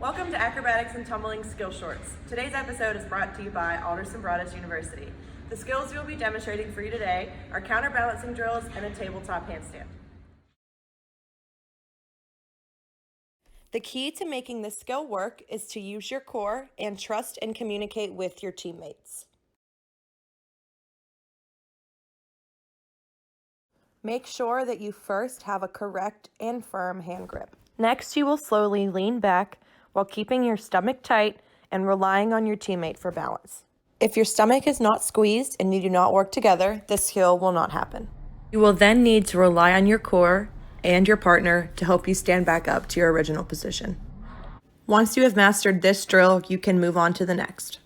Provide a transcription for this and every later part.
Welcome to Acrobatics and Tumbling Skill Shorts. Today's episode is brought to you by Alderson Broaddus University. The skills we will be demonstrating for you today are counterbalancing drills and a tabletop handstand. The key to making this skill work is to use your core and trust and communicate with your teammates. Make sure that you first have a correct and firm hand grip. Next, you will slowly lean back while keeping your stomach tight and relying on your teammate for balance. If your stomach is not squeezed and you do not work together, this skill will not happen. You will then need to rely on your core and your partner to help you stand back up to your original position. Once you have mastered this drill, you can move on to the next.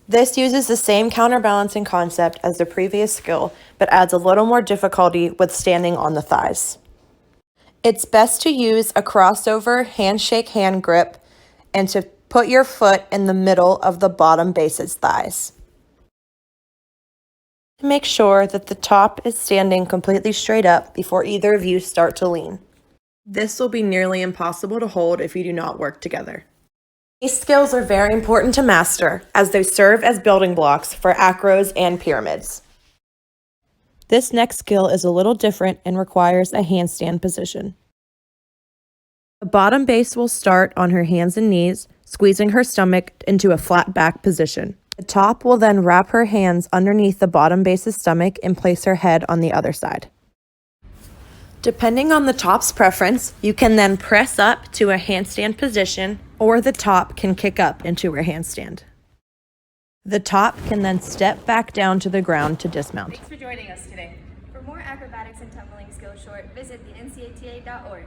This uses the same counterbalancing concept as the previous skill, but adds a little more difficulty with standing on the thighs. It's best to use a crossover handshake hand grip and to put your foot in the middle of the bottom base's thighs. Make sure that the top is standing completely straight up before either of you start to lean. This will be nearly impossible to hold if you do not work together. These skills are very important to master as they serve as building blocks for acros and pyramids. This next skill is a little different and requires a handstand position. The bottom base will start on her hands and knees, squeezing her stomach into a flat back position. The top will then wrap her hands underneath the bottom base's stomach and place her head on the other side. Depending on the top's preference, you can then press up to a handstand position, or the top can kick up into a handstand. The top can then step back down to the ground to dismount. Thanks for joining us today. For more acrobatics and tumbling skill short, visit the ncata.org.